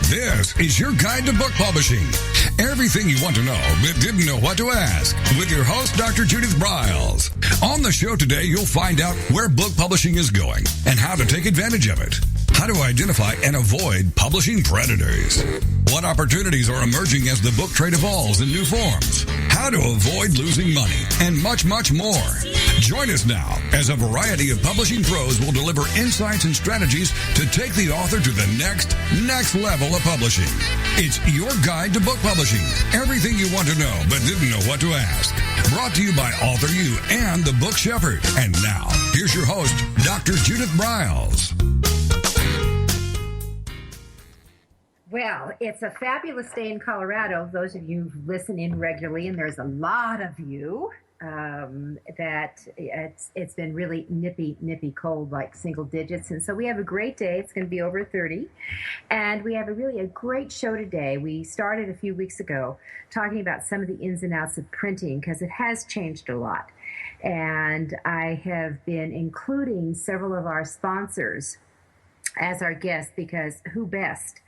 This is your guide to book publishing. Everything you want to know but didn't know what to ask with your host, Dr. Judith Briles. On the show today, you'll find out where book publishing is going and how to take advantage of it. How to identify and avoid publishing predators. What opportunities are emerging as the book trade evolves in new forms. How to avoid losing money and much, much more. Join us now as a variety of publishing pros will deliver insights and strategies to take the author to the next level of publishing. It's your guide to book publishing. Everything you want to know but didn't know what to ask. Brought to you by Author U and the Book Shepherd. And now, here's your host, Dr. Judith Briles. Well, it's a fabulous day in Colorado. Those of you who listen in regularly, and there's a lot of you, that it's been really nippy cold, like single digits. And so we have a great day. It's going to be over 30. And we have a great show today. We started a few weeks ago talking about some of the ins and outs of printing because it has changed a lot. And I have been including several of our sponsors as our guests because who best?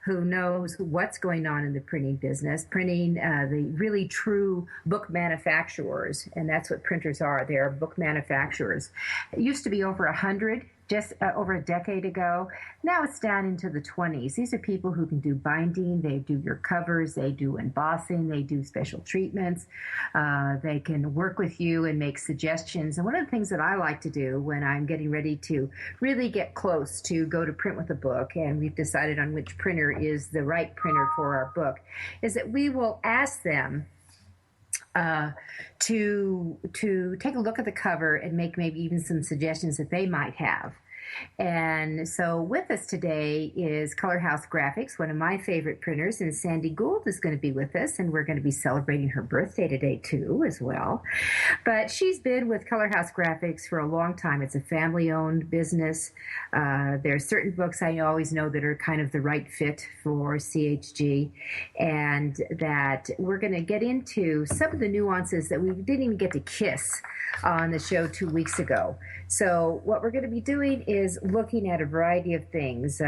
Who knows what's going on in the printing business, printing the really true book manufacturers, and that's what printers are. They're book manufacturers. It used to be over 100 just over a decade ago. Now it's down into the 20s. These are people who can do binding, they do your covers, they do embossing, they do special treatments. They can work with you and make suggestions. And one of the things that I like to do when I'm getting ready to really get close to go to print with a book, and we've decided on which printer is the right printer for our book, is that we will ask them to take a look at the cover and make maybe even some suggestions that they might have. And so with us today is Color House Graphics, one of my favorite printers, and Sandy Gould is going to be with us, and we're going to be celebrating her birthday today too as well. But she's been with Color House Graphics for a long time. It's a family-owned business. There are certain books I always know that are kind of the right fit for CHG, and that we're going to get into some of the nuances that we didn't even get to kiss on the show 2 weeks ago. So what we're going to be doing is looking at a variety of things,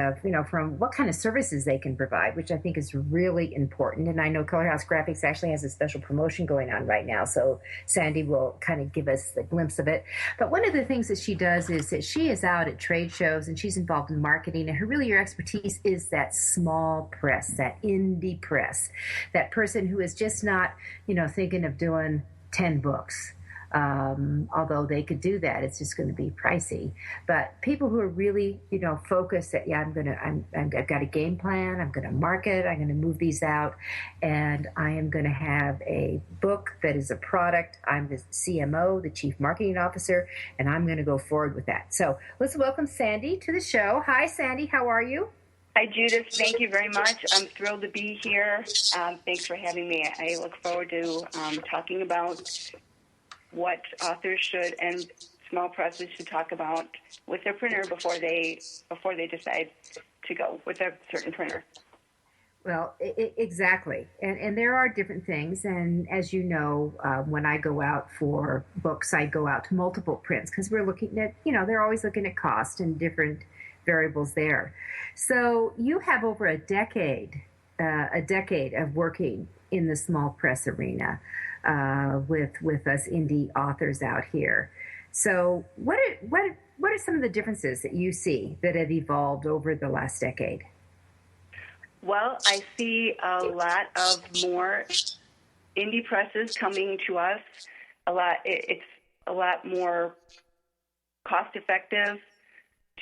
from what kind of services they can provide, which I think is really important. And I know Color House Graphics actually has a special promotion going on right now, so Sandy will kind of give us a glimpse of it. But one of the things that she does is that she is out at trade shows and she's involved in marketing, and her expertise is that small press, that indie press, that person who is just not, thinking of doing 10 books. Although they could do that, it's just going to be pricey. But people who are really, focused that, I've got a game plan, I'm going to market, I'm going to move these out, and I am going to have a book that is a product. I'm the CMO, the Chief Marketing Officer, and I'm going to go forward with that. So let's welcome Sandy to the show. Hi, Sandy. How are you? Hi, Judith. Thank you very much. I'm thrilled to be here. Thanks for having me. I look forward to talking about what authors should and small presses should talk about with their printer before they decide to go with a certain printer. Well, exactly. And there are different things. And as you know, when I go out for books, I go out to multiple prints because we're looking at, they're always looking at cost and different variables there. So you have over a decade of working in the small press arena. With us indie authors out here. So what are some of the differences that you see that have evolved over the last decade? Well, I see a lot of more indie presses coming to us. It's a lot more cost effective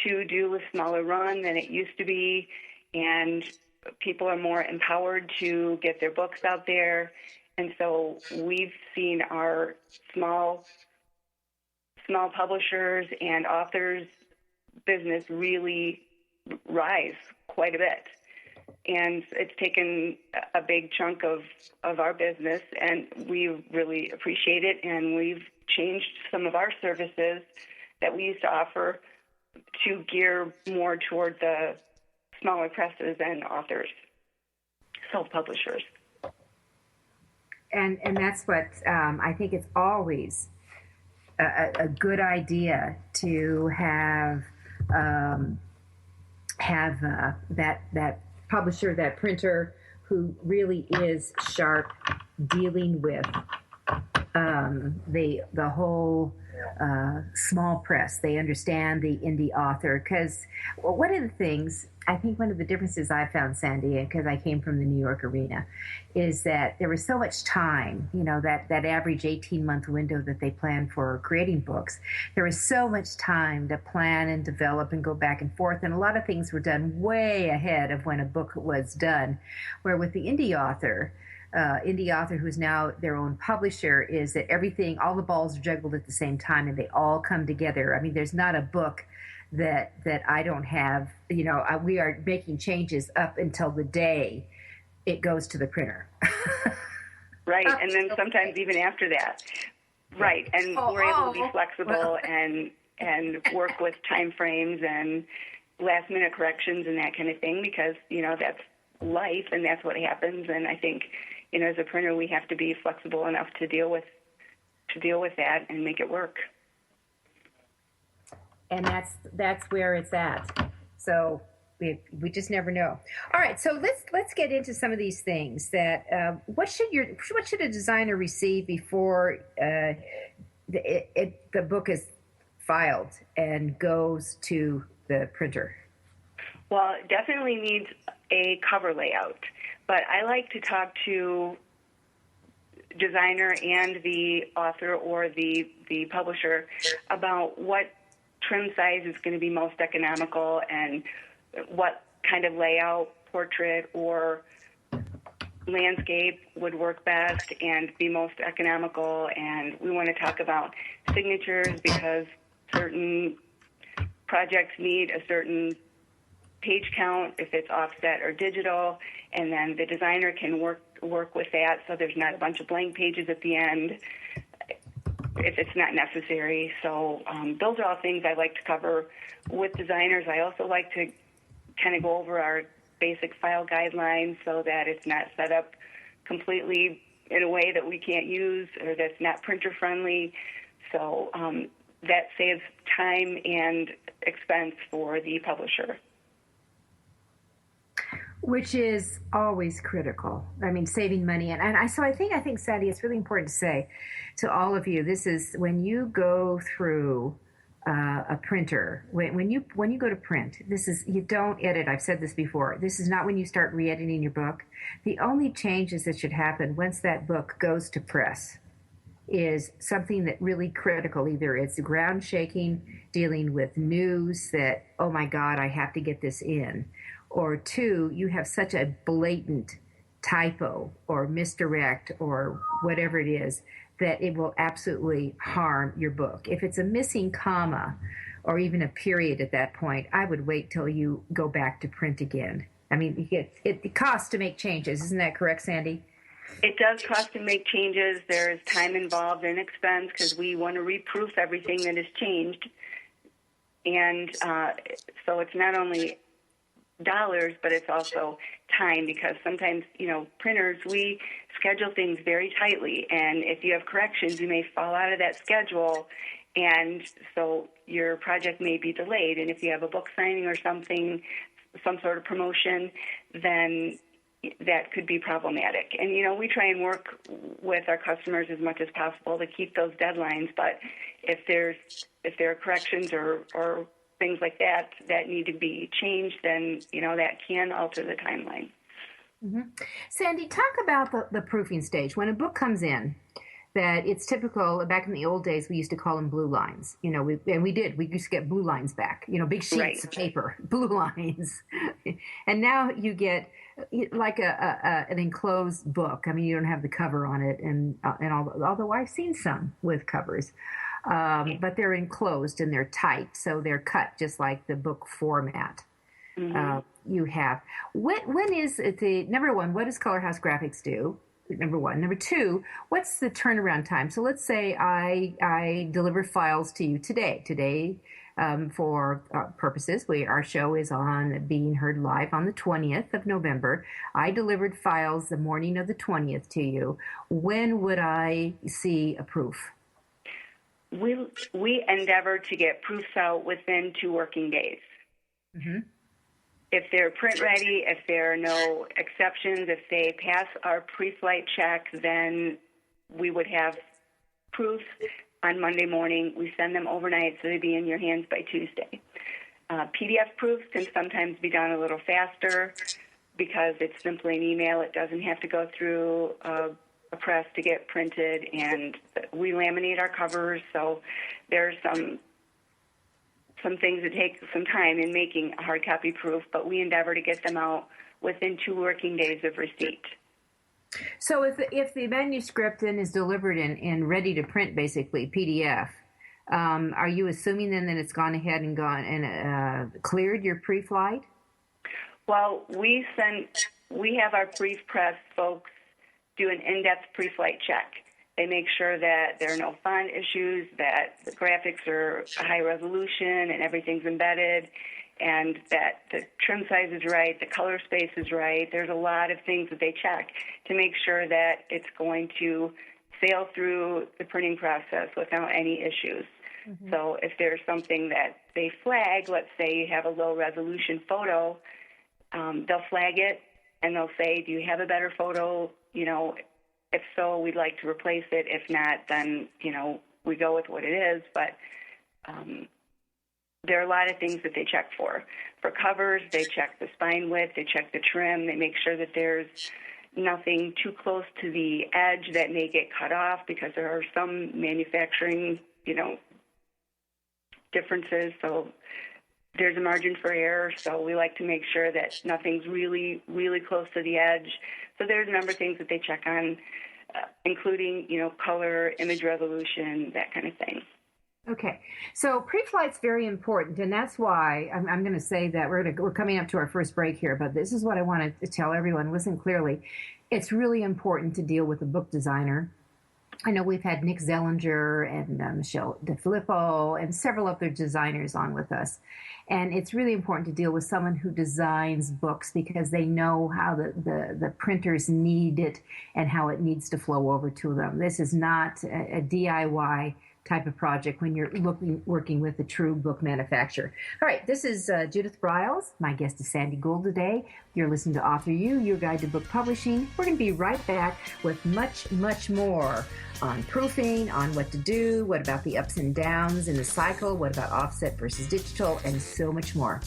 to do a smaller run than it used to be, and people are more empowered to get their books out there. And so we've seen our small publishers and authors business really rise quite a bit. And it's taken a big chunk of our business, and we really appreciate it. And we've changed some of our services that we used to offer to gear more toward the smaller presses and authors, self-publishers. And that's what I think it's always a good idea to have that publisher, that printer, who really is sharp, dealing with the whole small press. They understand the indie author, because one of the things, I think one of the differences I found, Sandy, because I came from the New York arena, is that there was so much time, that average 18-month window that they plan for creating books. There was so much time to plan and develop and go back and forth, and a lot of things were done way ahead of when a book was done. Where with the indie author who's now their own publisher, is that everything, all the balls are juggled at the same time, and they all come together. I mean, there's not a book that I don't have, we are making changes up until the day it goes to the printer. Right, and then sometimes even after that. Right, and we're able to be flexible and work with time frames and last-minute corrections and that kind of thing, because, that's life and that's what happens. And I think, as a printer, we have to be flexible enough to deal with that and make it work. And that's where it's at. So we just never know. All right, so let's get into some of these things. That what should a designer receive before the book is filed and goes to the printer? Well, it definitely needs a cover layout, but I like to talk to designer and the author or the publisher about what trim size is going to be most economical and what kind of layout, portrait or landscape would work best and be most economical. And we want to talk about signatures, because certain projects need a certain page count if it's offset or digital, and then the designer can work with that so there's not a bunch of blank pages at the end if it's not necessary. So those are all things I like to cover with designers. I also like to kind of go over our basic file guidelines so that it's not set up completely in a way that we can't use or that's not printer friendly. So that saves time and expense for the publisher. Which is always critical. I mean, saving money. And I think, Sandy, it's really important to say to all of you, this is when you go through a printer, when you go to print, you don't edit. I've said this before. This is not when you start re-editing your book. The only changes that should happen once that book goes to press is something that really critical. Either it's ground shaking, dealing with news that, oh my God, I have to get this in. Or two, you have such a blatant typo or misdirect or whatever it is that it will absolutely harm your book. If it's a missing comma or even a period at that point, I would wait till you go back to print again. I mean, it costs to make changes. Isn't that correct, Sandy? It does cost to make changes. There's time involved and expense because we want to reproof everything that has changed. And so it's not only dollars, but it's also time, because sometimes, printers, we schedule things very tightly, and if you have corrections, you may fall out of that schedule, and so your project may be delayed. And if you have a book signing or something, some sort of promotion, then that could be problematic. And, we try and work with our customers as much as possible to keep those deadlines, but if there are corrections or things like that need to be changed, then, that can alter the timeline. Mm-hmm. Sandy, talk about the proofing stage. When a book comes in, that it's typical, back in the old days, we used to call them blue lines. We used to get blue lines back, big sheets of paper, blue lines. And now you get like an enclosed book. I mean, you don't have the cover on it, and although I've seen some with covers. But they're enclosed and they're tight, so they're cut just like the book format. Mm-hmm. You have. When is it number one, what does Color House Graphics do? Number one. Number two, what's the turnaround time? So let's say I deliver files to you today. Today, for purposes, our show is being heard live on the 20th of November. I delivered files the morning of the 20th to you. When would I see a proof? We endeavor to get proofs out within 2 working days. Mm-hmm. if they're print ready, if there are no exceptions, if they pass our pre-flight check, then we would have proofs on Monday morning. We send them overnight so they'd be in your hands by Tuesday. PDF proofs can sometimes be done a little faster because it's simply an email. It doesn't have to go through a press to get printed, and we laminate our covers, so there's some things that take some time in making a hard copy proof, but we endeavor to get them out within 2 working days of receipt. So if the manuscript then is delivered in ready to print, basically PDF, are you assuming then that it's gone ahead and cleared your pre-flight? Well, we have our pre-press folks do an in-depth pre-flight check. They make sure that there are no font issues, that the graphics are high resolution and everything's embedded, and that the trim size is right, the color space is right. There's a lot of things that they check to make sure that it's going to sail through the printing process without any issues. Mm-hmm. So if there's something that they flag, let's say you have a low resolution photo, they'll flag it and they'll say, do you have a better photo? If so, we'd like to replace it. If not, then, we go with what it is. But there are a lot of things that they check for. For covers, they check the spine width, they check the trim, they make sure that there's nothing too close to the edge that may get cut off, because there are some manufacturing, differences. So there's a margin for error, so we like to make sure that nothing's really, really close to the edge. So there's a number of things that they check on, including, color, image resolution, that kind of thing. Okay, so pre-flight's very important, and that's why I'm going to say that we're coming up to our first break here, but this is what I want to tell everyone. Listen clearly. It's really important to deal with a book designer. I know we've had Nick Zellinger and Michelle DeFilippo and several other designers on with us. And it's really important to deal with someone who designs books, because they know how the printers need it and how it needs to flow over to them. This is not a DIY type of project when you're working with a true book manufacturer. All right, this is Judith Briles. My guest is Sandy Gould today. You're listening to Author You, your guide to book publishing. We're going to be right back with much, much more on proofing, on what to do, what about the ups and downs in the cycle, what about offset versus digital, and so much more.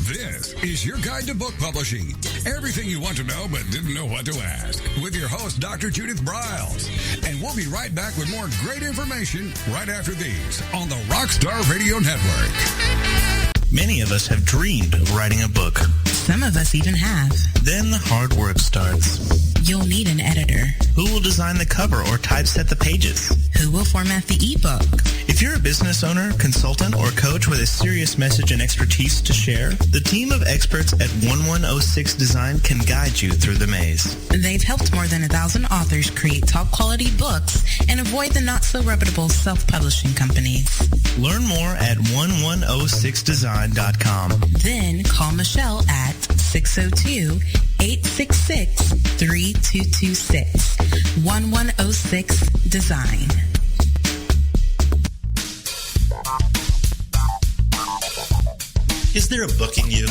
This is your guide to book publishing. Everything you want to know but didn't know what to ask. With your host, Dr. Judith Briles. And we'll be right back with more great information right after these on the Rockstar Radio Network. Many of us have dreamed of writing a book. Some of us even have. Then the hard work starts. You'll need an editor. Who will design the cover or typeset the pages? Who will format the ebook? If you're a business owner, consultant, or coach with a serious message and expertise to share, the team of experts at 1106 Design can guide you through the maze. They've helped more than 1,000 authors create top-quality books and avoid the not-so-reputable self-publishing companies. Learn more at 1106design.com. Then call Michelle at 602-866-3226. 1106 Design. Is there a book in you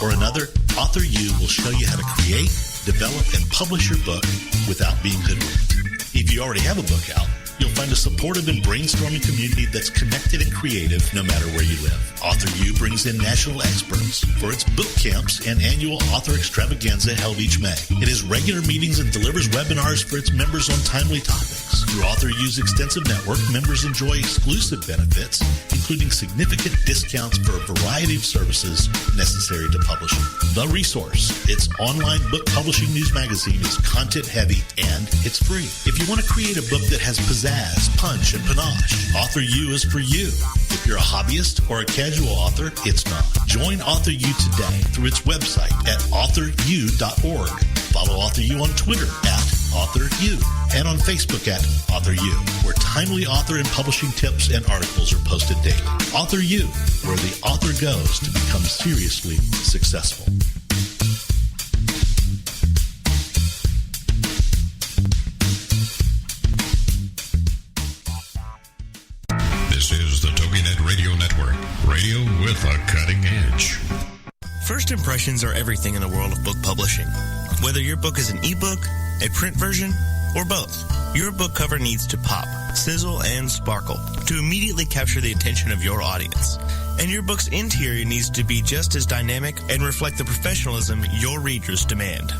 or another? Author U will show you how to create, develop, and publish your book without being hoodwinked. If you already have a book out, you'll find a supportive and brainstorming community that's connected and creative no matter where you live. Author U brings in national experts for its book camps and annual author extravaganza held each May. It has regular meetings and delivers webinars for its members on timely topics. Through Author U's extensive network, members enjoy exclusive benefits, including significant discounts for a variety of services necessary to publishing. The Resource, its online book publishing news magazine, is content-heavy and it's free. If you want to create a book that has pizzazz, punch, and panache, Author U is for you. If you're a hobbyist or a casual author, it's not. Join Author U today through its website at authoru.org. Follow Author U on Twitter at Author U and on Facebook at Author U, where timely author and publishing tips and articles are posted daily. Author U, where the author goes to become seriously successful. This is the TogiNet Radio Network, radio with a cutting edge. First impressions are everything in the world of book publishing. Whether your book is an ebook, a print version, or both, your book cover needs to pop, sizzle, and sparkle to immediately capture the attention of your audience. And your book's interior needs to be just as dynamic and reflect the professionalism your readers demand.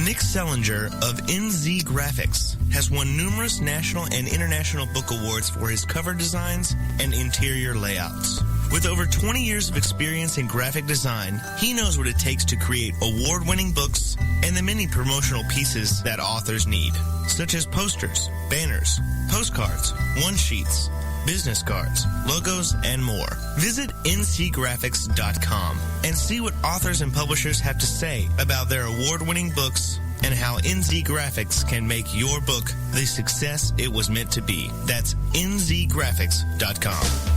Nick Sellinger of NZ Graphics has won numerous national and international book awards for his cover designs and interior layouts. With over 20 years of experience in graphic design, he knows what it takes to create award-winning books and the many promotional pieces that authors need, such as posters, banners, postcards, one-sheets, business cards, logos, and more. Visit ncgraphics.com and see what authors and publishers have to say about their award-winning books and how NZ Graphics can make your book the success it was meant to be. That's nzgraphics.com.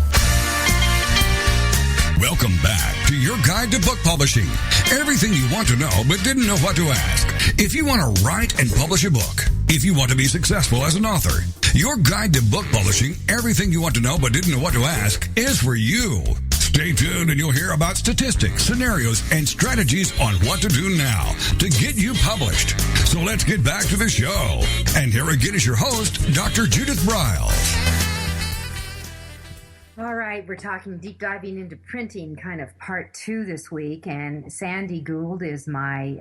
Welcome back to your guide to book publishing. Everything you want to know but didn't know what to ask. If you want to write and publish a book, if you want to be successful as an author, your guide to book publishing, everything you want to know but didn't know what to ask, is for you. Stay tuned and you'll hear about statistics, scenarios, and strategies on what to do now to get you published. So let's get back to the show. And here again is your host, Dr. Judith Briles. All right, we're talking deep diving into printing, kind of part 2 this week, and Sandy Gould is my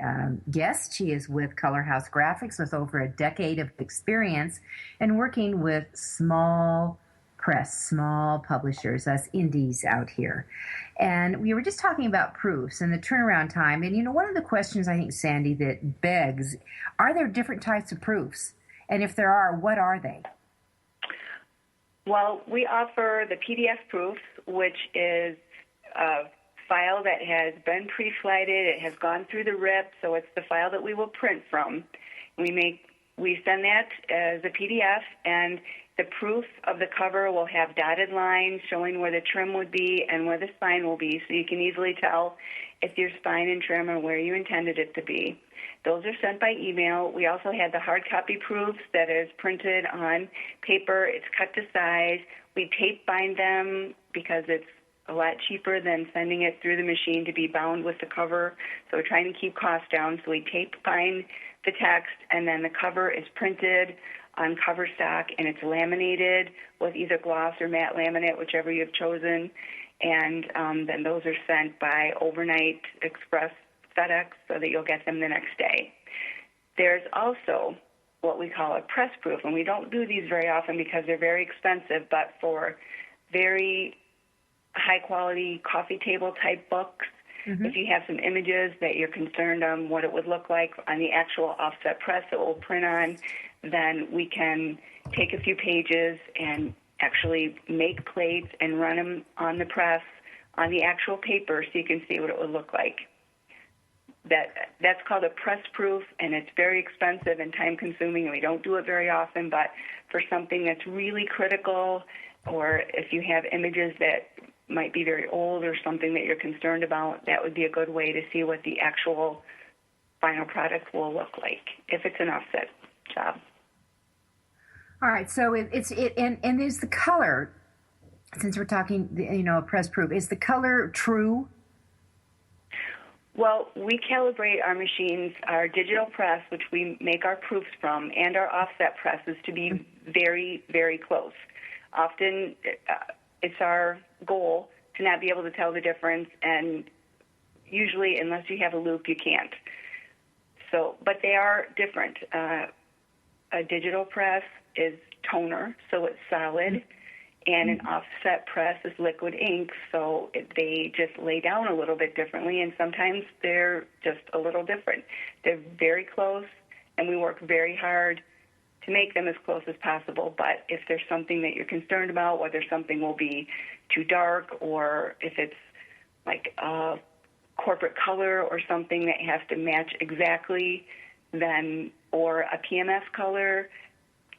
guest. She is with Color House Graphics with over a decade of experience and working with small press, small publishers, us indies out here. And we were just talking about proofs and the turnaround time. And, you know, one of the questions I think, Sandy, that begs, are there different types of proofs? And if there are, what are they? Well, we offer the PDF proofs, which is a file that has been pre-flighted. It has gone through the RIP, so it's the file that we will print from. We send that as a PDF, and the proof of the cover will have dotted lines showing where the trim would be and where the spine will be, so you can easily tell if your spine and trim are where you intended it to be. Those are sent by email. We also had the hard copy proofs that is printed on paper. It's cut to size. We tape bind them because it's a lot cheaper than sending it through the machine to be bound with the cover. So we're trying to keep costs down. So we tape bind the text, and then the cover is printed on cover stock, and it's laminated with either gloss or matte laminate, whichever you have chosen. And then those are sent by overnight express FedEx so that you'll get them the next day. There's also what we call a press proof, and we don't do these very often because they're very expensive, but for very high-quality coffee table type books, if you have some images that you're concerned on what it would look like on the actual offset press that we'll print on, then we can take a few pages and actually make plates and run them on the press on the actual paper so you can see what it would look like. That's called a press proof, and it's very expensive and time-consuming, and we don't do it very often, but for something that's really critical, or if you have images that might be very old or something that you're concerned about, that would be a good way to see what the actual final product will look like if it's an offset job. All right, so and is the color, since we're talking, you know, a press proof, is the color true? Well, we calibrate our machines, our digital press, which we make our proofs from, and our offset presses to be very, very close. Often it's our goal to not be able to tell the difference, and usually, unless you have a loop, you can't. So, but they are different. A digital press is toner, so it's solid, and an offset press is liquid ink, so they just lay down a little bit differently, and sometimes they're just a little different. They're very close, and we work very hard to make them as close as possible, but if there's something that you're concerned about, whether something will be too dark or if it's like a corporate color or something that has to match exactly, then, or a PMS color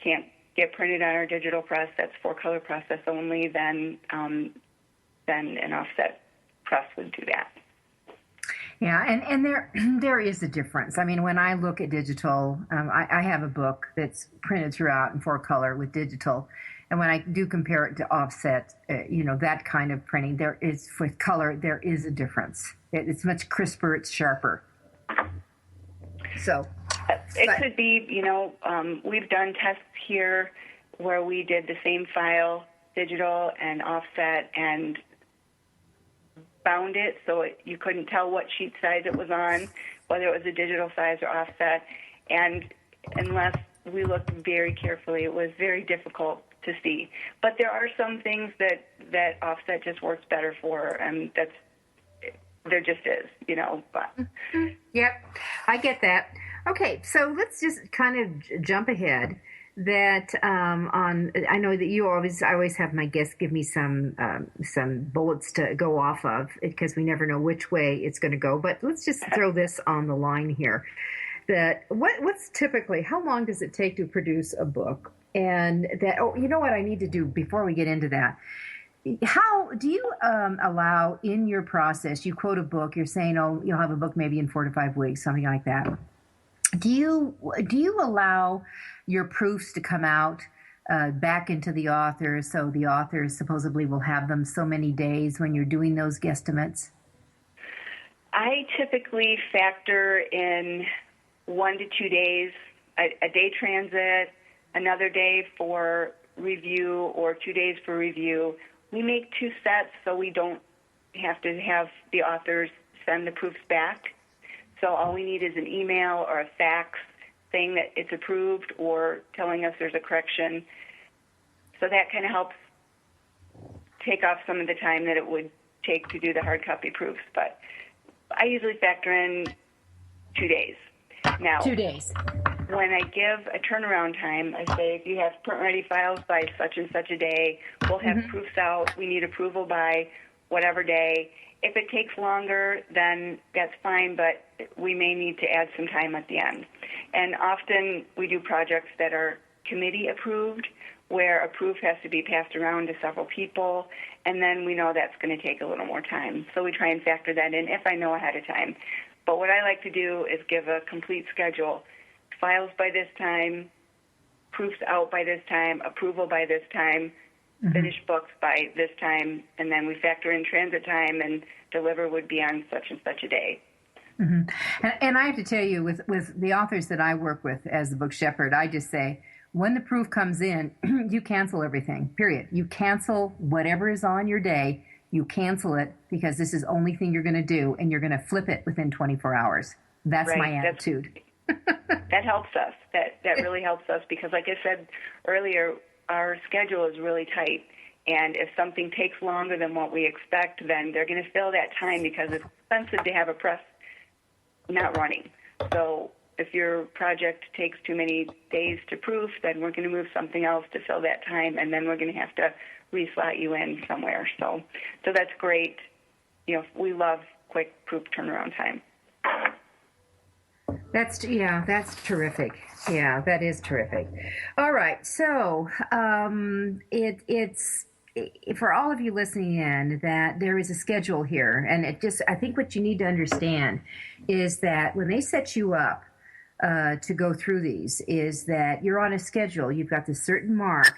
can't get printed on our digital press, that's for color process only, then an offset press would do that. Yeah, and there is a difference. I mean, when I look at digital, I have a book that's printed throughout in 4-color with digital, And when I do compare it to offset, that kind of printing, there is, with color, there is a difference. It's much crisper, it's sharper. So it could be, we've done tests here where we did the same file, digital and offset, and bound it so you couldn't tell what sheet size it was on, whether it was a digital size or offset. And unless we looked very carefully, it was very difficult to see. But there are some things that offset just works better for, and there just is, But. Yep, I get that. Okay, so let's just kind of jump ahead. That I know that I always have my guests give me some bullets to go off of, because we never know which way it's going to go. But let's just throw this on the line here. That what's typically, how long does it take to produce a book? And that, you know what I need to do before we get into that? How do you allow in your process? You quote a book. You're saying, you'll have a book maybe in 4 to 5 weeks, something like that. Do you allow your proofs to come out back into the author, so the author supposedly will have them so many days when you're doing those guesstimates? I typically factor in 1 to 2 days, a day transit, another day for review, or 2 days for review. We make 2 sets so we don't have to have the authors send the proofs back. So all we need is an email or a fax saying that it's approved or telling us there's a correction. So that kind of helps take off some of the time that it would take to do the hard copy proofs. But I usually factor in 2 days. Now, 2 days. When I give a turnaround time, I say, if you have print-ready files by such and such a day, we'll have proofs out. We need approval by whatever day. If it takes longer, then that's fine, but we may need to add some time at the end. And often we do projects that are committee approved, where a proof has to be passed around to several people, and then we know that's going to take a little more time. So we try and factor that in if I know ahead of time. But what I like to do is give a complete schedule. Files by this time, proofs out by this time, approval by this time, finished books by this time, and then we factor in transit time, and deliver would be on such and such a day. And I have to tell you, with the authors that I work with as the book shepherd, I just say, when the proof comes in, you cancel everything, period. You cancel whatever is on your day, you cancel it, because this is the only thing you're going to do, and you're going to flip it within 24 hours. That's right. My attitude. That helps us. That really helps us, because like I said earlier, our schedule is really tight, and if something takes longer than what we expect, then they're going to fill that time, because it's expensive to have a press not running. So if your project takes too many days to proof, then we're going to move something else to fill that time, and then we're going to have to reslot you in somewhere. So that's great. We love quick proof turnaround time. That's terrific. Yeah, that is terrific. All right, so it's for all of you listening in, that there is a schedule here, and I think what you need to understand is that when they set you up to go through these, is that you're on a schedule. You've got this certain mark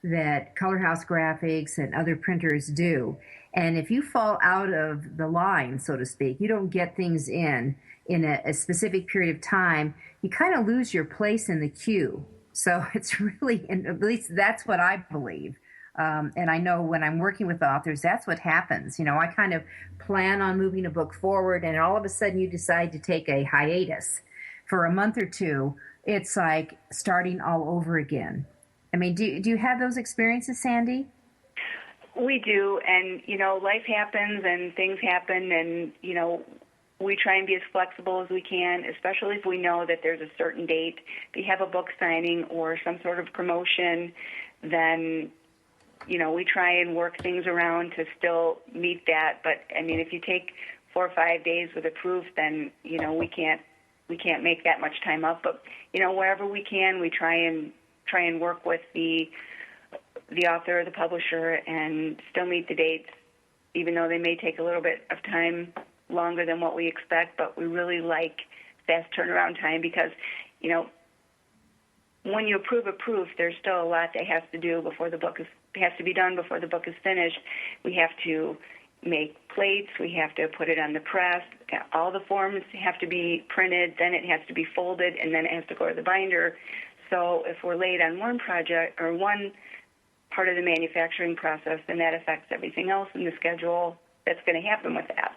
that Color House Graphics and other printers do, and if you fall out of the line, so to speak, you don't get things in a specific period of time, you kind of lose your place in the queue. So it's really, and at least that's what I believe. And I know when I'm working with authors, that's what happens. I kind of plan on moving a book forward, and all of a sudden you decide to take a hiatus for a month or two. It's like starting all over again. I mean, do you have those experiences, Sandy? We do, and, life happens and things happen, and, we try and be as flexible as we can, especially if we know that there's a certain date. If you have a book signing or some sort of promotion, then, we try and work things around to still meet that. But, I mean, if you take 4 or 5 days with a proof, then, we can't make that much time up. But, wherever we can, we try and work with the author or the publisher and still meet the dates, even though they may take a little bit of time longer than what we expect. But we really like fast turnaround time, because, when you approve a proof, there's still a lot that has to do before the book has to be done before the book is finished. We have to make plates. We have to put it on the press. All the forms have to be printed. Then it has to be folded, and then it has to go to the binder. So if we're late on one project or one part of the manufacturing process, then that affects everything else in the schedule that's going to happen with that.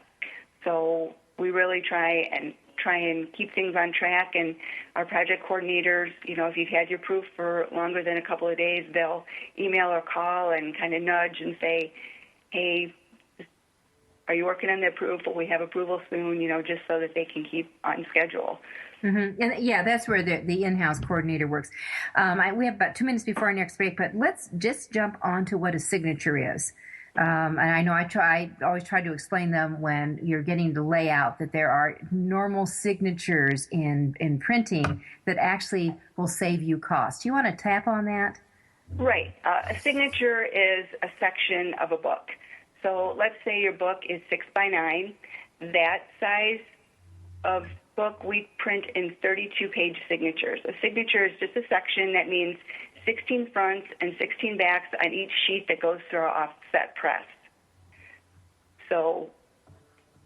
So we really try and keep things on track. And our project coordinators, if you've had your proof for longer than a couple of days, they'll email or call and kind of nudge and say, hey, are you working on that proof? Will we have approval soon? Just so that they can keep on schedule. Mm-hmm. And yeah, that's where the in-house coordinator works. We have about 2 minutes before our next break, but let's just jump on to what a signature is. And I know I always try to explain them when you're getting the layout, that there are normal signatures in printing that actually will save you cost. Do you want to tap on that? Right. A signature is a section of a book. So let's say your book is 6x9. That size of book we print in 32-page signatures. A signature is just a section that means 16 fronts and 16 backs on each sheet that goes through our offset press. So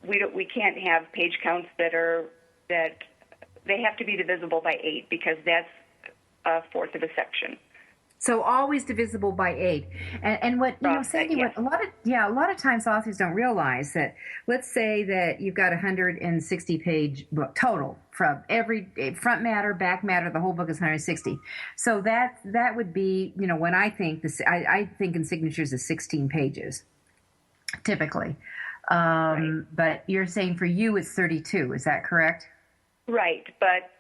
we can't have page counts that they have to be divisible by 8 because that's a fourth of a section. So always divisible by 8. And what, Sandy, yes. a lot of times authors don't realize that, let's say that you've got a 160-page book total from every front matter, back matter, the whole book is 160. So that would be, when I think I think in signatures is 16 pages, typically. Right. But you're saying for you it's 32, is that correct? Right, but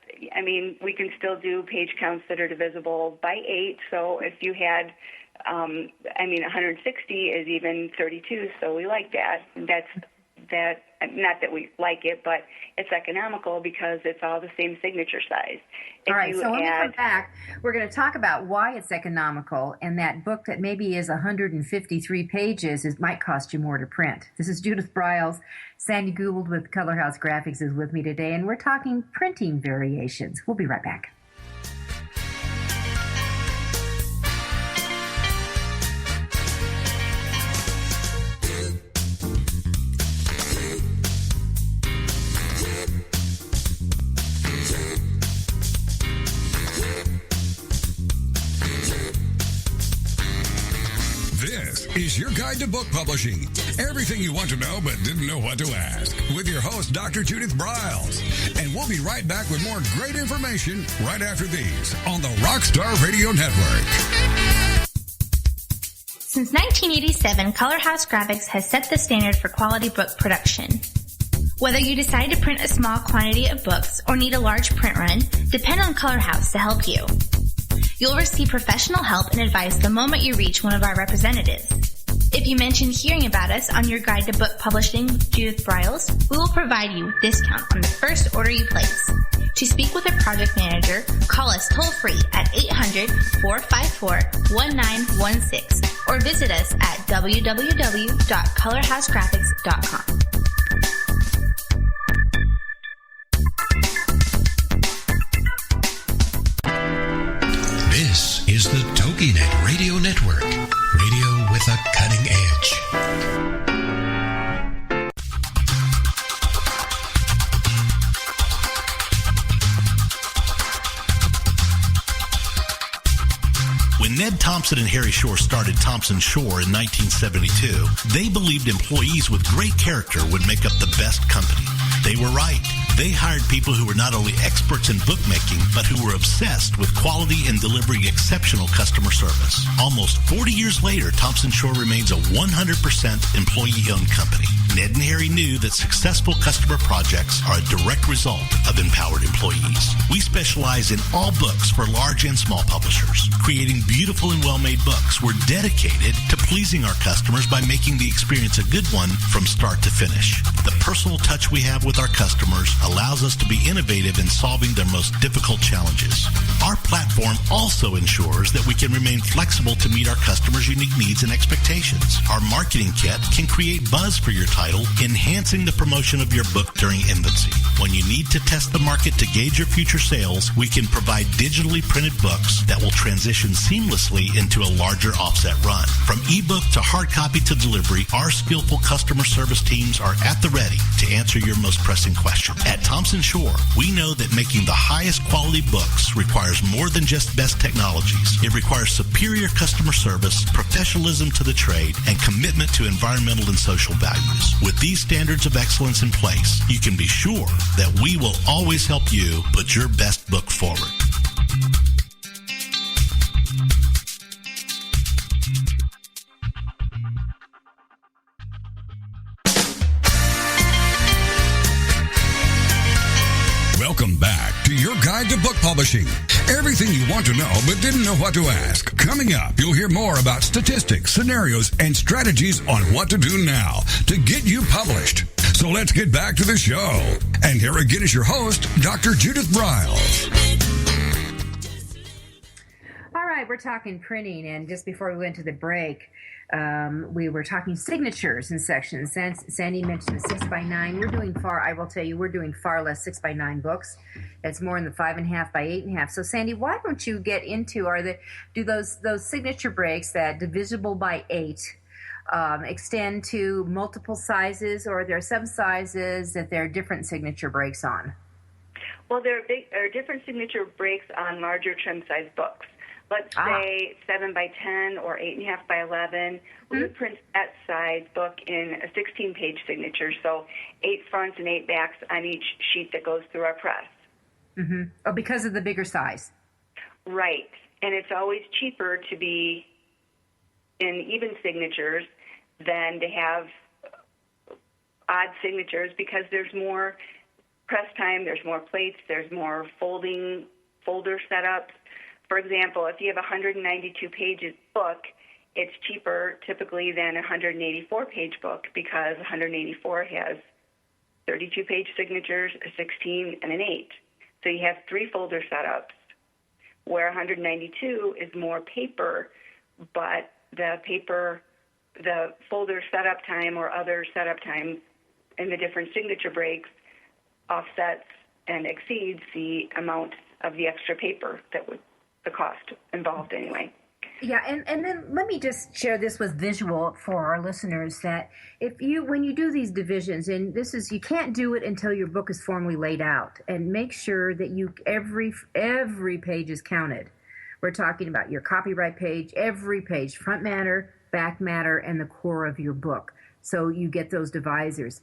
we can still do page counts that are divisible by 8. So if you had, 160 is even 32. So we like that. That not that we like it, but it's economical because it's all the same signature size. All right. So when we come back, we're going to talk about why it's economical, and that book that maybe is 153 pages might cost you more to print. This is Judith Briles. Sandy Gould with Color House Graphics is with me today, and we're talking printing variations. We'll be right back. This is your guide to book publishing. Everything you want to know but didn't know what to ask. With your host, Dr. Judith Briles. And we'll be right back with more great information right after these on the Rockstar Radio Network. Since 1987, Color House Graphics has set the standard for quality book production. Whether you decide to print a small quantity of books or need a large print run, depend on Color House to help you. You'll receive professional help and advice the moment you reach one of our representatives. If you mention hearing about us on your guide to book publishing with Judith Briles, we will provide you a discount on the first order you place. To speak with a project manager, call us toll-free at 800-454-1916 or visit us at www.colorhousegraphics.com. This is the TogiNet Radio Network, radio with a cutting edge. When Ned Thompson and Harry Shore started Thompson Shore in 1972, they believed employees with great character would make up the best company. They were right. They hired people who were not only experts in bookmaking, but who were obsessed with quality and delivering exceptional customer service. Almost 40 years later, Thompson Shore remains a 100% employee-owned company. Ned and Harry knew that successful customer projects are a direct result of empowered employees. We specialize in all books for large and small publishers. Creating beautiful and well-made books, we're dedicated to pleasing our customers by making the experience a good one from start to finish. The personal touch we have with our customers allows us to be innovative in solving their most difficult challenges. Our platform also ensures that we can remain flexible to meet our customers' unique needs and expectations. Our marketing kit can create buzz for your title, enhancing the promotion of your book during infancy. When you need to test the market to gauge your future sales, we can provide digitally printed books that will transition seamlessly into a larger offset run. From ebook to hard copy to delivery, our skillful customer service teams are at the ready to answer your most pressing question. At Thompson Shore, we know that making the highest quality books requires more than just best technologies. It requires superior customer service, professionalism to the trade, and commitment to environmental and social values. With these standards of excellence in place, you can be sure that we will always help you put your best book forward. Welcome back to your guide to book publishing. Everything you want to know but didn't know what to ask. Coming up, you'll hear more about statistics, scenarios, and strategies on what to do now to get you published. So let's get back to the show. And here again is your host, Dr. Judith Briles. All right, we're talking printing, and just before we went to the break, we were talking signatures in sections. Sandy mentioned the 6x9. I will tell you, we're doing far less 6x9 books. It's more in the 5.5 by 8.5. So Sandy, why don't you get into, do those signature breaks that divisible by 8 extend to multiple sizes, or are there some sizes that there are different signature breaks on? Well, there are different signature breaks on larger trim size books. Let's say 7 by 10 or 8.5 by 11. We would print that size book in a 16-page signature, so 8 fronts and 8 backs on each sheet that goes through our press. Mm-hmm. Oh, because of the bigger size. Right. And it's always cheaper to be in even signatures than to have odd signatures, because there's more press time, there's more plates, there's more folder setups. For example, if you have a 192-page book, it's cheaper typically than a 184-page book, because 184 has 32-page signatures, a 16, and an 8. So you have 3 folder setups, where 192 is more paper, but the folder setup time or other setup times in the different signature breaks offsets and exceeds the amount of the extra paper that would the cost involved anyway. Yeah, and then let me just share this with visual for our listeners, that when you do these divisions, and you can't do it until your book is formally laid out, and make sure that every page is counted. We're talking about your copyright page, every page, front matter, back matter, and the core of your book. So you get those divisors.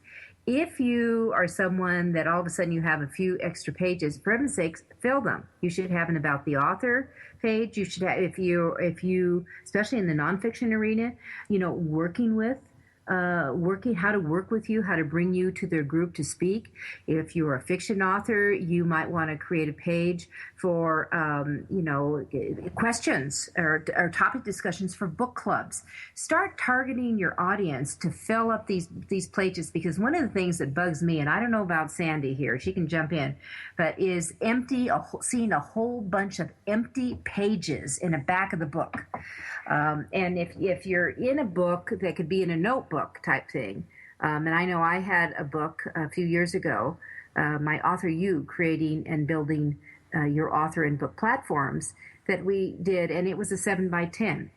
If you are someone that all of a sudden you have a few extra pages, for heaven's sakes, fill them. You should have an about the author page. You should have, if you, especially in the nonfiction arena, how to work with you, how to bring you to their group to speak. If you're a fiction author, you might want to create a page for, questions or topic discussions for book clubs. Start targeting your audience to fill up these pages, because one of the things that bugs me, and I don't know about Sandy here, she can jump in, but is seeing a whole bunch of empty pages in the back of the book. And if you're in a book that could be in a notebook type thing, and I know I had a book a few years ago, my Author U, creating and building your author and book platforms, that we did, and it was a 7 by 10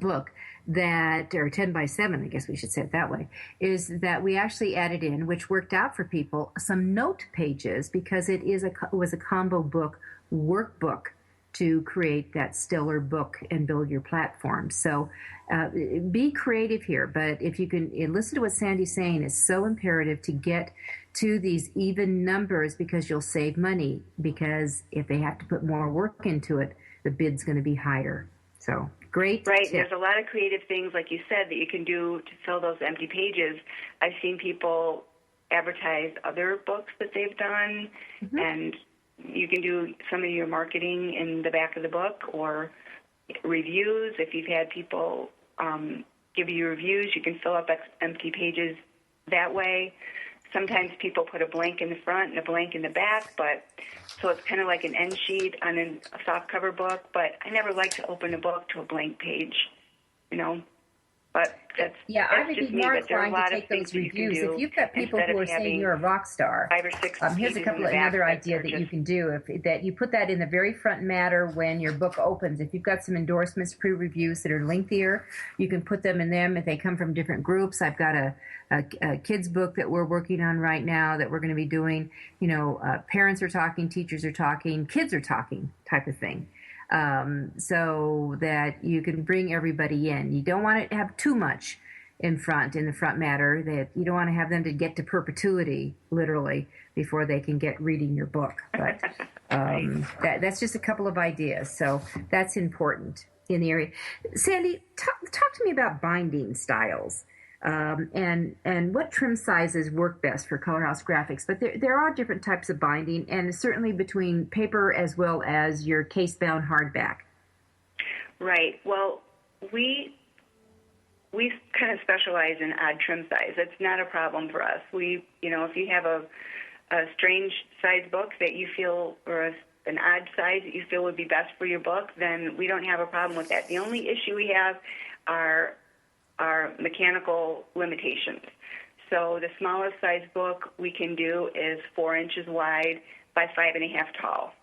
book, or 10 by 7, I guess we should say it that way, is that we actually added in, which worked out for people, some note pages, because it was a combo book workbook to create that stellar book and build your platform. So be creative here, but if you can listen to what Sandy's saying, it's so imperative to get to these even numbers, because you'll save money, because if they have to put more work into it, the bid's going to be higher. So great. Right. tip. There's a lot of creative things, like you said, that you can do to fill those empty pages. I've seen people advertise other books that they've done, and you can do some of your marketing in the back of the book, or reviews. If you've had people give you reviews, you can fill up empty pages that way. sometimes people put a blank in the front and a blank in the back, but so it's kind of like an end sheet on a softcover book. But I never like to open a book to a blank page, But that's I would just be me. more But there are a inclined lot to of take things those that you can reviews. do If you've got people instead who of are saying having you're a rock star, 5 or 6 here's a pages couple in the back another idea are that you just- can do. That you put that in the very front matter when your book opens. If you've got some endorsements, pre-reviews that are lengthier, you can put them in them. If they come from different groups, I've got a kids book that we're working on right now that we're going to be doing. Parents are talking, teachers are talking, kids are talking, type of thing. So that you can bring everybody in. You don't want to have too much in the front matter, that you don't want to have them to get to perpetuity, literally, before they can get reading your book. But that's just a couple of ideas. So that's important in the area. Sandy, talk to me about binding styles. And what trim sizes work best for Color House Graphics. But there are different types of binding, and certainly between paper as well as your case-bound hardback. Right. Well, we kind of specialize in odd trim size. That's not a problem for us. If you have a strange size book that you feel, or an odd size that you feel would be best for your book, then we don't have a problem with that. The only issue we have are mechanical limitations. So the smallest size book we can do is 4 inches wide by 5.5 tall.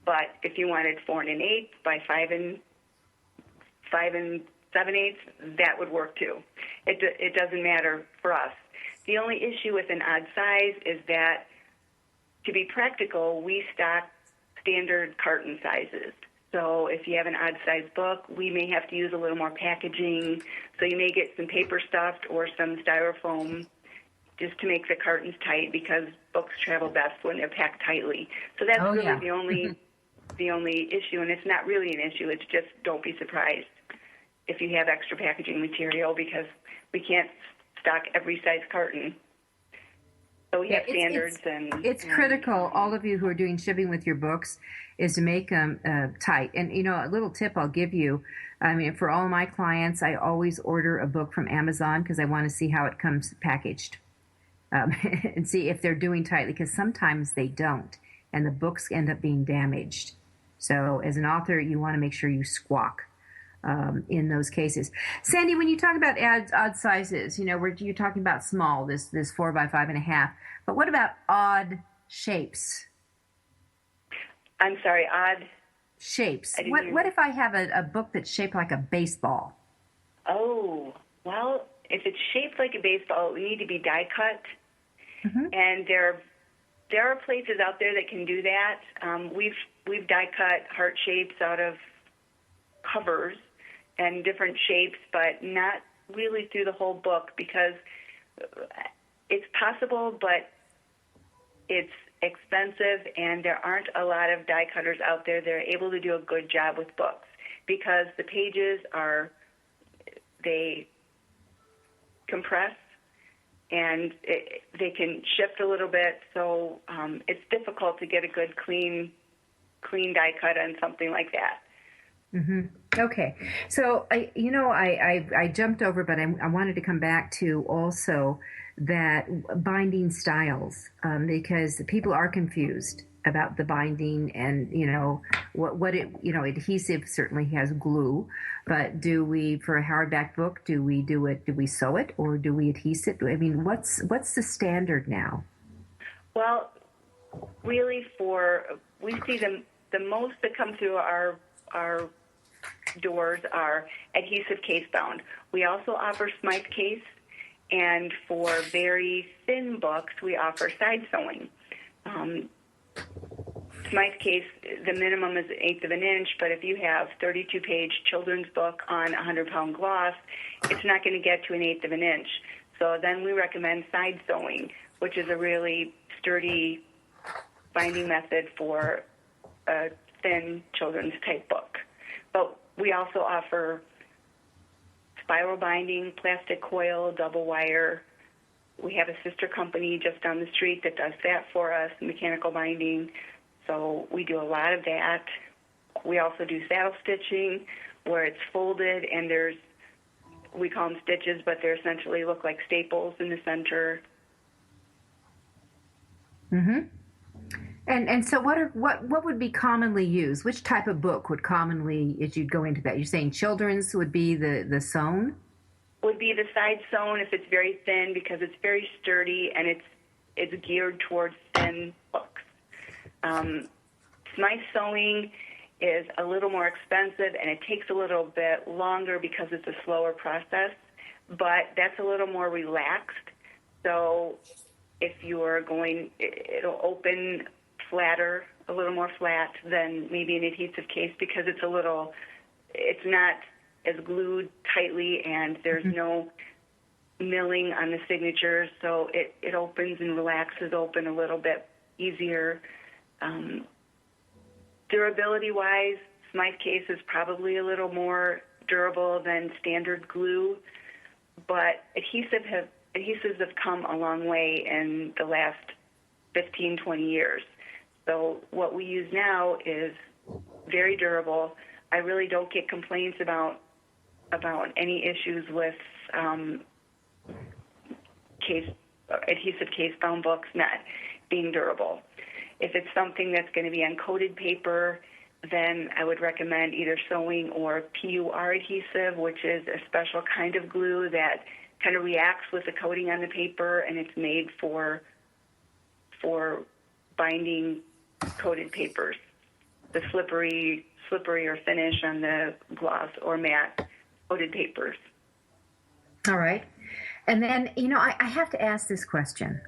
But if you wanted 4 1/8 by 5 7/8, that would work too. It doesn't matter for us. The only issue with an odd size is that, to be practical, we stock standard carton sizes. So if you have an odd size book, we may have to use a little more packaging. So you may get some paper stuffed or some styrofoam just to make the cartons tight, because books travel best when they're packed tightly. So that's the only issue, and it's not really an issue. It's just, don't be surprised if you have extra packaging material, because we can't stock every size carton. So we have standards. It's critical, all of you who are doing shipping with your books, is to make them tight. And, a little tip I'll give you, for all my clients, I always order a book from Amazon because I want to see how it comes packaged and see if they're doing tightly, because sometimes they don't, and the books end up being damaged. So as an author, you want to make sure you squawk in those cases. Sandy, when you talk about odd sizes, you're talking about small, this 4 by 5.5, but what about odd shapes? I'm sorry, odd shapes. What if I have a book that's shaped like a baseball? Oh, well, if it's shaped like a baseball, it would need to be die cut. Mm-hmm. And there are places out there that can do that. We've die cut heart shapes out of covers and different shapes, but not really through the whole book, because it's possible, but it's expensive, and there aren't a lot of die cutters out there that are able to do a good job with books, because the pages they compress, and they can shift a little bit, so it's difficult to get a good clean die cut on something like that. Mm-hmm. Okay, so I jumped over, but I wanted to come back to also that binding styles, because people are confused about the binding, and what it adhesive certainly has glue, but do we, for a hardback book, do we sew it, or do we adhese it? What's the standard now? Well, really, we see the most that come through our doors are adhesive case bound. We also offer Smythe case, and for very thin books, we offer side sewing. Smythe case, the minimum is 1/8 of an inch, but if you have 32-page children's book on 100-pound gloss, it's not going to get to 1/8 of an inch. So then we recommend side sewing, which is a really sturdy binding method for a thin children's type book. But we also offer spiral binding, plastic coil, double wire. We have a sister company just down the street that does that for us, mechanical binding. So we do a lot of that. We also do saddle stitching, where it's folded and we call them stitches, but they essentially look like staples in the center. Mm-hmm. And so what would be commonly used? Which type of book would commonly, as you'd go into that? You're saying children's would be the sewn? Would be the side sewn if it's very thin, because it's very sturdy and it's geared towards thin books. Smythe sewing is a little more expensive and it takes a little bit longer because it's a slower process, but that's a little more relaxed. So if you're going, it'll open flatter, a little more flat than maybe an adhesive case, because it's not as glued tightly and there's no milling on the signatures, so it opens and relaxes open a little bit easier. Durability-wise, Smythe case is probably a little more durable than standard glue, but adhesives have come a long way in the last 15, 20 years. So what we use now is very durable. I really don't get complaints about any issues with adhesive case-bound books not being durable. If it's something that's going to be on coated paper, then I would recommend either sewing or PUR adhesive, which is a special kind of glue that kind of reacts with the coating on the paper, and it's made for binding coated papers, the slippery or finish on the gloss or matte coated papers. All right. And then, I have to ask this question.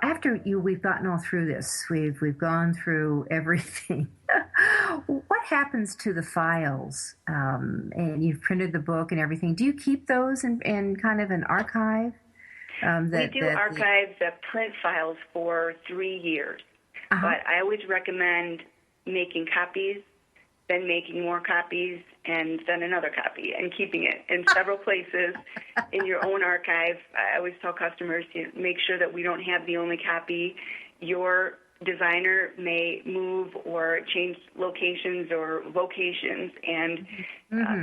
After we've gotten all through this, we've gone through everything. What happens to the files? And you've printed the book and everything. Do you keep those in kind of an archive? We do archive the print files for 3 years. Uh-huh. But I always recommend making copies, then making more copies, and then another copy, and keeping it in several places in your own archive. I always tell customers to make sure that we don't have the only copy. Your designer may move or change locations or vocations, and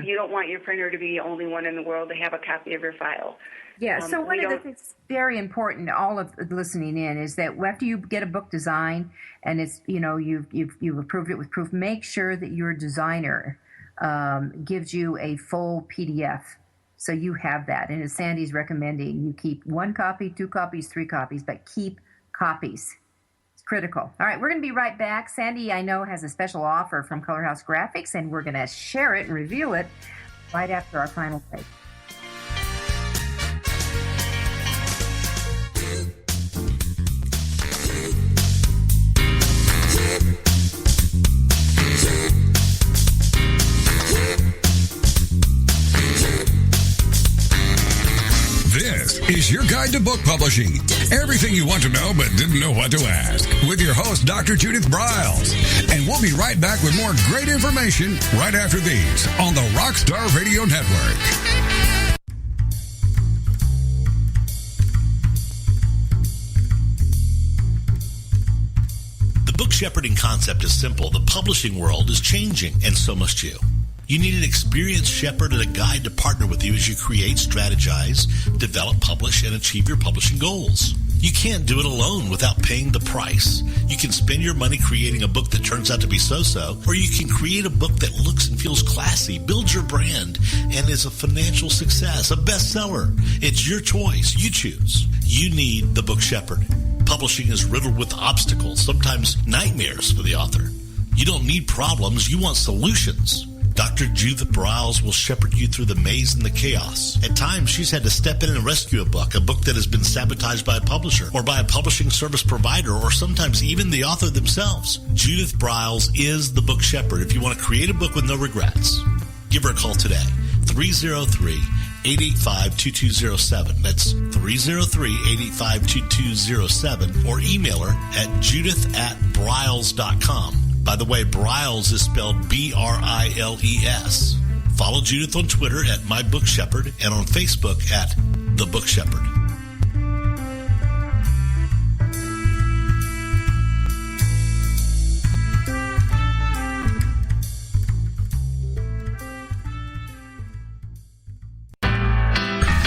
you don't want your printer to be the only one in the world to have a copy of your file. Yeah, so one of the things very important to all of listening in is that after you get a book design and it's, you've approved it with proof, make sure that your designer gives you a full PDF so you have that. And as Sandy's recommending, you keep 1 copy, 2 copies, 3 copies, but keep copies. It's critical. All right, we're going to be right back. Sandy, I know, has a special offer from Color House Graphics, and we're going to share it and reveal it right after our final break. This is your guide to book publishing. Everything you want to know but didn't know what to ask. With your host, Dr. Judith Briles. And we'll be right back with more great information right after these on the Rockstar Radio Network. The book shepherding concept is simple. The publishing world is changing, and so must you. You need an experienced shepherd and a guide to partner with you as you create, strategize, develop, publish, and achieve your publishing goals. You can't do it alone without paying the price. You can spend your money creating a book that turns out to be so-so, or you can create a book that looks and feels classy, builds your brand, and is a financial success, a bestseller. It's your choice. You choose. You need the book shepherd. Publishing is riddled with obstacles, sometimes nightmares for the author. You don't need problems. You want solutions. Dr. Judith Briles will shepherd you through the maze and the chaos. At times, she's had to step in and rescue a book that has been sabotaged by a publisher or by a publishing service provider, or sometimes even the author themselves. Judith Briles is the book shepherd if you want to create a book with no regrets. Give her a call today, 303-885-2207. That's 303-885-2207, or email her at judith@briles.com. By the way, Briles is spelled B-R-I-L-E-S. Follow Judith on Twitter at MyBookShepherd and on Facebook at The Book Shepherd.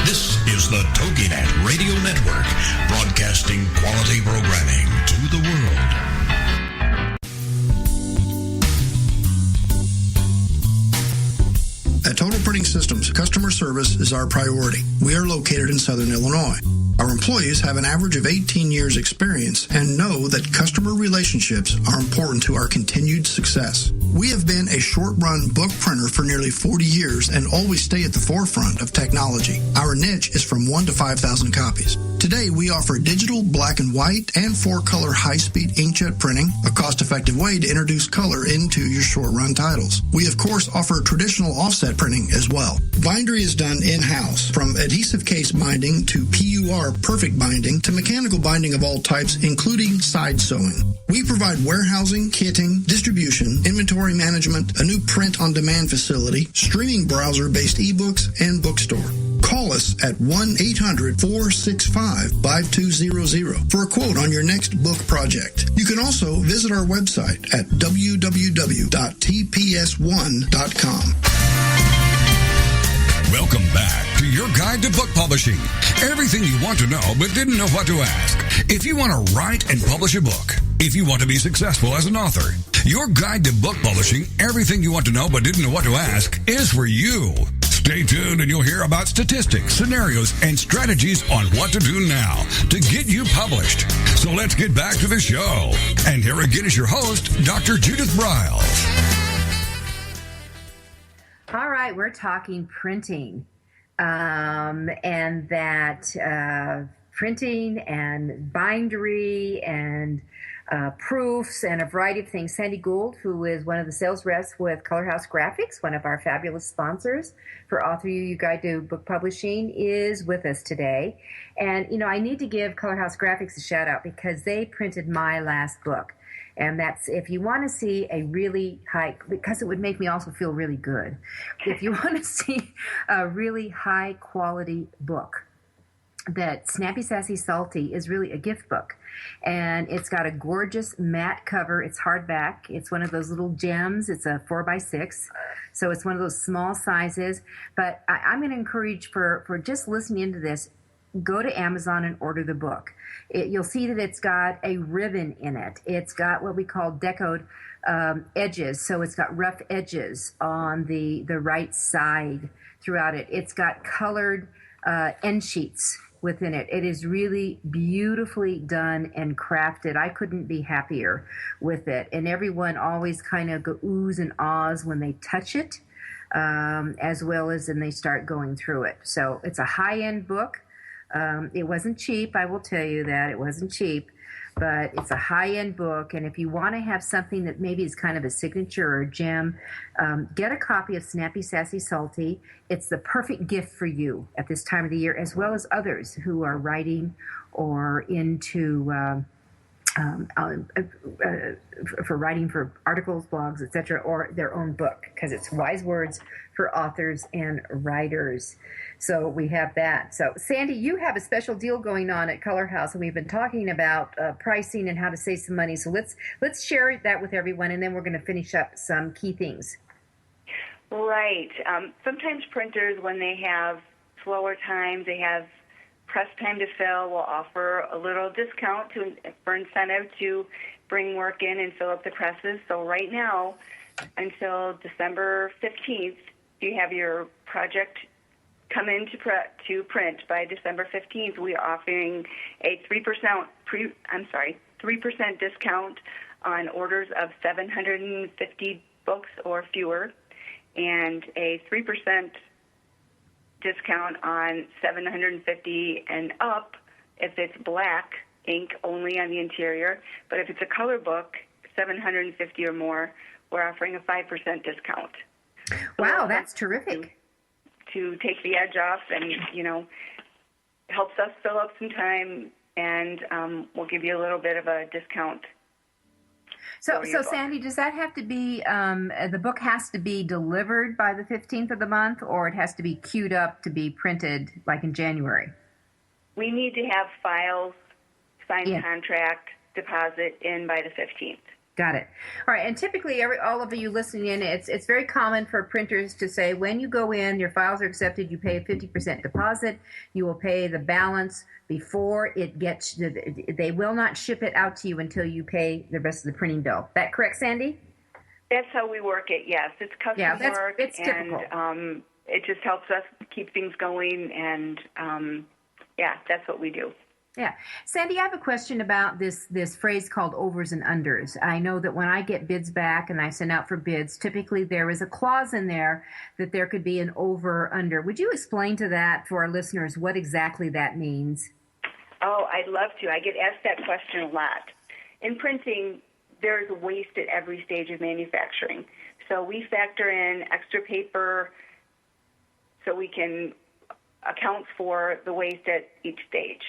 This is is the TogiNet Radio Network, broadcasting quality programming to the world. At Total Printing Systems, customer service is our priority. We are located in Southern Illinois. Our employees have an average of 18 years experience and know that customer relationships are important to our continued success. We have been a short-run book printer for nearly 40 years and always stay at the forefront of technology. Our niche is from 1 to 5,000 copies. Today, we offer digital, black and white, and 4-color high-speed inkjet printing, a cost-effective way to introduce color into your short-run titles. We, of course, offer traditional offset printing as well. Bindery is done in-house, from adhesive case binding to PUR perfect binding to mechanical binding of all types, including side sewing. We provide warehousing, kitting, distribution, inventory management, a new print-on-demand facility, streaming browser-based ebooks, and bookstore. Call us at 1-800-465-5200 for a quote on your next book project. You can also visit our website at www.tps1.com. Welcome back to your guide to book publishing. Everything you want to know but didn't know what to ask. If you want to write and publish a book, if you want to be successful as an author, your guide to book publishing, everything you want to know but didn't know what to ask, is for you. Stay tuned and you'll hear about statistics, scenarios, and strategies on what to do now to get you published. So let's get back to the show. And here again is your host, Dr. Judith Briles. All right, we're talking printing, and that printing and bindery and proofs and a variety of things. Sandy Gould, who is one of the sales reps with Color House Graphics, one of our fabulous sponsors for Author You Guide to Book Publishing, is with us today. And, you know, I need to give Color House Graphics a shout out because they printed my last book. And that's, if you want to see a really high, because it would make me also feel really good, if you want to see a really high quality book, that Snappy Sassy Salty is really a gift book. And it's got a gorgeous matte cover. It's hardback. It's one of those little gems. It's a 4x6. So it's one of those small sizes. But I'm going to encourage for just listening into this, go to Amazon and order the book. You'll see that it's got a ribbon in it. It's got what we call decoed edges. So it's got rough edges on the right side throughout it. It's got colored end sheets within it. It is really beautifully done and crafted. I couldn't be happier with it. And everyone always kind of go oohs and ahs when they touch it, as well as when they start going through it. So it's a high-end book. It wasn't cheap, I will tell you that. It wasn't cheap, but it's a high-end book, and if you want to have something that maybe is kind of a signature or a gem, get a copy of Snappy Sassy Salty. It's the perfect gift for you at this time of the year, as well as others who are writing or into for writing for articles, blogs, etc., or their own book, because it's wise words for authors and writers. So we have that. So Sandy, you have a special deal going on at Color House, and we've been talking about pricing and how to save some money. So let's share that with everyone, and then we're going to finish up some key things. Right. Sometimes printers, when they have slower times, they have press time to fill, will offer a little discount for incentive to bring work in and fill up the presses. So right now, until December 15th, you have your project come in to print by December 15th. We are offering a 3% discount on orders of 750 books or fewer, and a 3% discount on 750 and up if it's black ink only on the interior. But if it's a color book, 750 or more, we're offering a 5% discount. Wow, that's terrific. To take the edge off and, helps us fill up some time, and we'll give you a little bit of a discount. So Sandy, does that have to be, the book has to be delivered by the 15th of the month, or it has to be queued up to be printed like in January? We need to have files, signed contract, deposit in by the 15th. Got it. All right, and typically, all of you listening in, it's very common for printers to say when you go in, your files are accepted, you pay a 50% deposit, you will pay the balance before it gets. They will not ship it out to you until you pay the rest of the printing bill. That correct, Sandy? That's how we work it. Yes, it's custom work, it's typical. And it just helps us keep things going, and that's what we do. Yeah. Sandy, I have a question about this phrase called overs and unders. I know that when I get bids back and I send out for bids, typically there is a clause in there that there could be an over or under. Would you explain to that for our listeners what exactly that means? Oh, I'd love to. I get asked that question a lot. In printing, there's waste at every stage of manufacturing. So we factor in extra paper so we can account for the waste at each stage.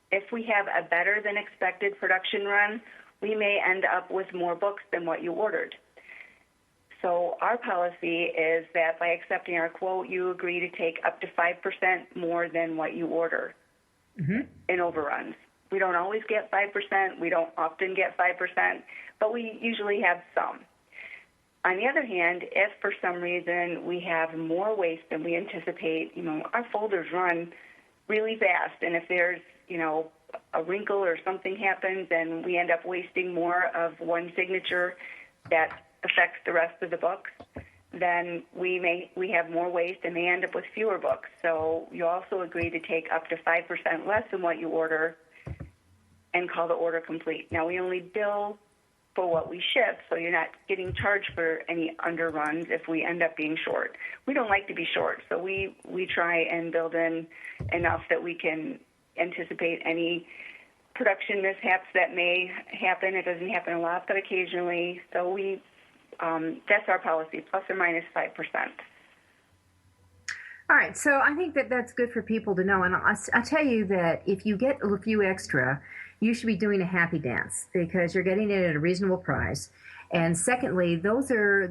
If we have a better than expected production run, we may end up with more books than what you ordered. So our policy is that by accepting our quote, you agree to take up to 5% more than what you order in overruns. We don't always get 5%. We don't often get 5%, but we usually have some. On the other hand, if for some reason we have more waste than we anticipate, our folders run really fast, and if there's a wrinkle or something happens and we end up wasting more of one signature that affects the rest of the books, then we have more waste and may end up with fewer books. So you also agree to take up to 5% less than what you order and call the order complete. Now, we only bill for what we ship, so you're not getting charged for any underruns if we end up being short. We don't like to be short, so we try and build in enough that we can anticipate any production mishaps that may happen. It doesn't happen a lot, but occasionally. So that's our policy, plus or minus 5%. All right, so I think that's good for people to know. And I'll tell you that if you get a few extra, you should be doing a happy dance because you're getting it at a reasonable price. And secondly, those are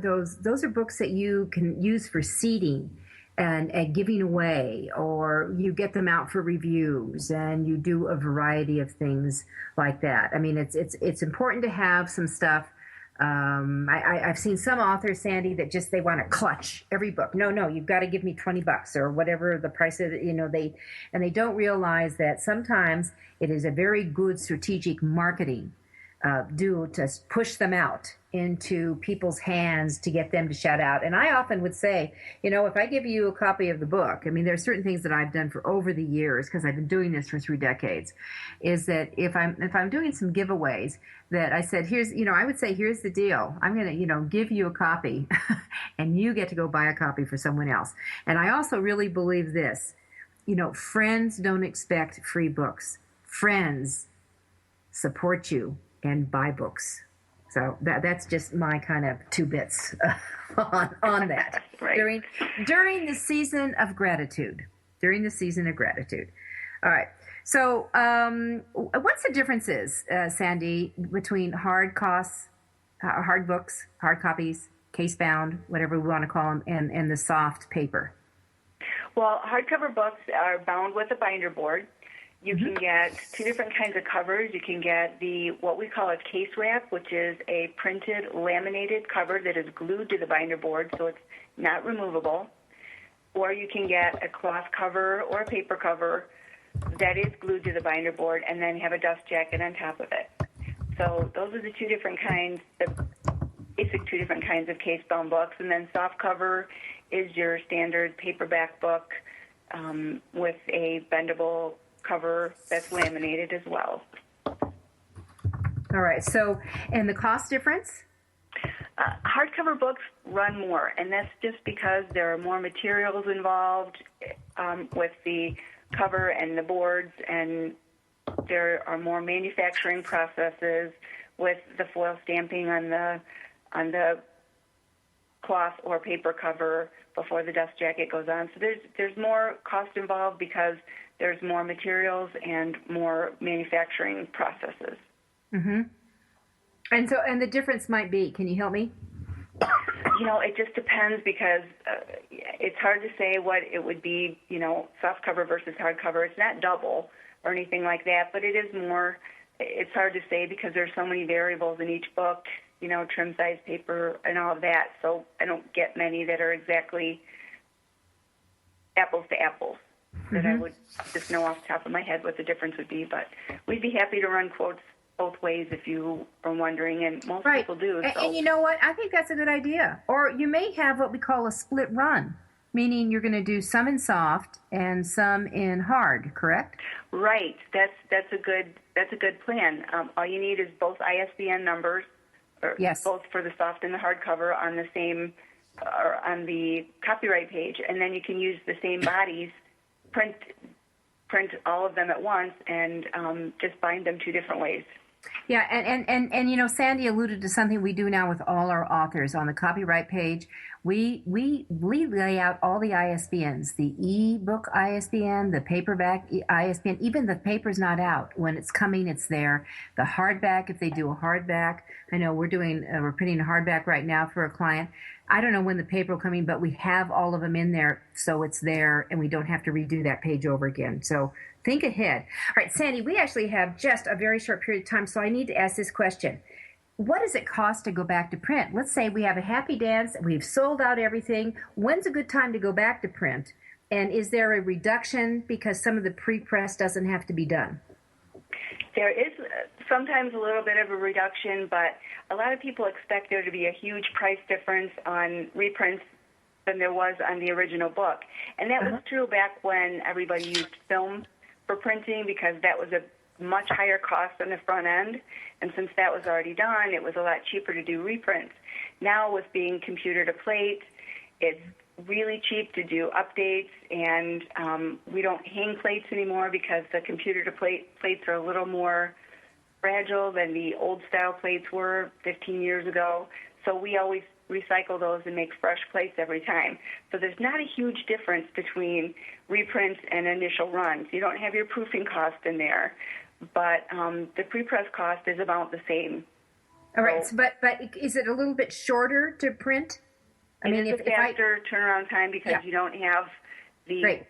books that you can use for seeding and giving away, or you get them out for reviews, and you do a variety of things like that. I mean, it's important to have some stuff. I've seen some authors, Sandy, that they want to clutch every book. No, you've got to give me $20 or whatever the price of it. They don't realize that sometimes it is a very good strategic marketing do to push them out into people's hands to get them to shout out. And I often would say, if I give you a copy of the book, I mean, there are certain things that I've done for over the years because I've been doing this for 3 decades, is that if I'm doing some giveaways, that I said, I would say, here's the deal. I'm going to, give you a copy and you get to go buy a copy for someone else. And I also really believe this, friends don't expect free books. Friends support you and buy books. So that's just my kind of 2 bits on that. Right. During the season of gratitude. All right. So what's the differences, Sandy, between hard books, hard copies, case bound, whatever we want to call them, and the soft paper? Well, hardcover books are bound with a binder board. You can get 2 different kinds of covers. You can get what we call a case wrap, which is a printed laminated cover that is glued to the binder board, so it's not removable. Or you can get a cloth cover or a paper cover that is glued to the binder board and then have a dust jacket on top of it. So those are the 2 different kinds, the basic 2 different kinds of case-bound books. And then soft cover is your standard paperback book with a bendable cover that's laminated as well. All right. So, and the cost difference? Hardcover books run more, and that's just because there are more materials involved with the cover and the boards, and there are more manufacturing processes with the foil stamping on the cloth or paper cover before the dust jacket goes on. So there's more cost involved because there's more materials and more manufacturing processes. Mm-hmm. And the difference might be, can you help me? It just depends because it's hard to say what it would be, soft cover versus hard cover. It's not double or anything like that, but it is more, it's hard to say because there's so many variables in each book trim size paper and all of that. So I don't get many that are exactly apples to apples that I would just know off the top of my head what the difference would be. But we'd be happy to run quotes both ways if you are wondering, and most people do. And you know what? I think that's a good idea. Or you may have what we call a split run, meaning you're going to do some in soft and some in hard, correct? Right. That's a good plan. All you need is both ISBN numbers, both for the soft and the hardcover on the same, or on the copyright page, and then you can use the same bodies, print all of them at once, and just bind them two different ways. Yeah, and Sandy alluded to something we do now with all our authors. On the copyright page, we lay out all the ISBNs, the e-book ISBN, the paperback ISBN, even the paper's not out. When it's coming, it's there. The hardback, if they do a hardback, I know we're printing a hardback right now for a client. I don't know when the paper will come in, but we have all of them in there, so it's there, and we don't have to redo that page over again. So think ahead. All right, Sandy, we actually have just a very short period of time, so I need to ask this question. What does it cost to go back to print? Let's say we have a happy dance, we've sold out everything. When's a good time to go back to print? And is there a reduction because some of the pre-press doesn't have to be done? There is sometimes a little bit of a reduction, but a lot of people expect there to be a huge price difference on reprints than there was on the original book. And that was true back when everybody used film for printing, because that was a much higher cost on the front end. And since that was already done, it was a lot cheaper to do reprints. Now, with being computer to plate, it's really cheap to do updates, and we don't hang plates anymore because the computer to plates are a little more fragile than the old style plates were 15 years ago. So we always recycle those and make fresh plates every time. So there's not a huge difference between reprints and initial runs. You don't have your proofing cost in there, but the pre-press cost is about the same. All right, but is it a little bit shorter to print? I mean, it's a faster turnaround time because you don't have the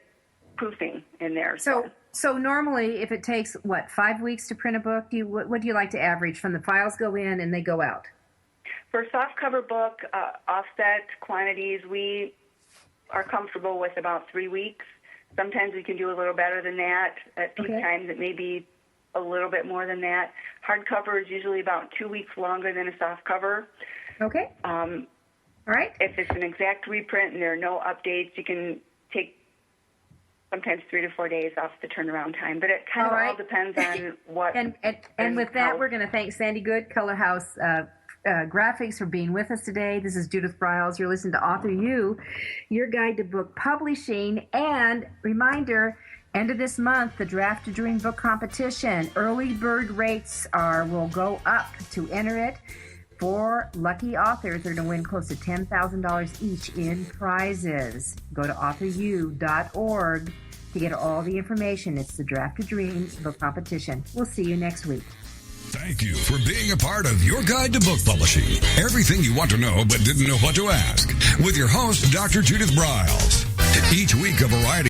proofing in there. So normally, if it takes, 5 weeks to print a book, what do you like to average from the files go in and they go out? For a softcover book, offset quantities, we are comfortable with about 3 weeks. Sometimes we can do a little better than that. At peak times, it may be a little bit more than that. Hardcover is usually about 2 weeks longer than a softcover. Okay. All right. If it's an exact reprint and there are no updates, you can take sometimes 3 to 4 days off the turnaround time. But it kind of all depends on what. And with that, we're going to thank Sandy Gould, Color House Graphics, for being with us today. This is Judith Briles. You're listening to Author You, your guide to book publishing. And reminder, end of this month, the Draft to Dream book competition. Early bird rates will go up. To enter it, 4 lucky authors are going to win close to $10,000 each in prizes. Go to authoryou.org to get all the information. It's the Draft to Dream book competition. We'll see you next week. Thank you for being a part of your guide to book publishing. Everything you want to know but didn't know what to ask. With your host, Dr. Judith Briles. Each week, a variety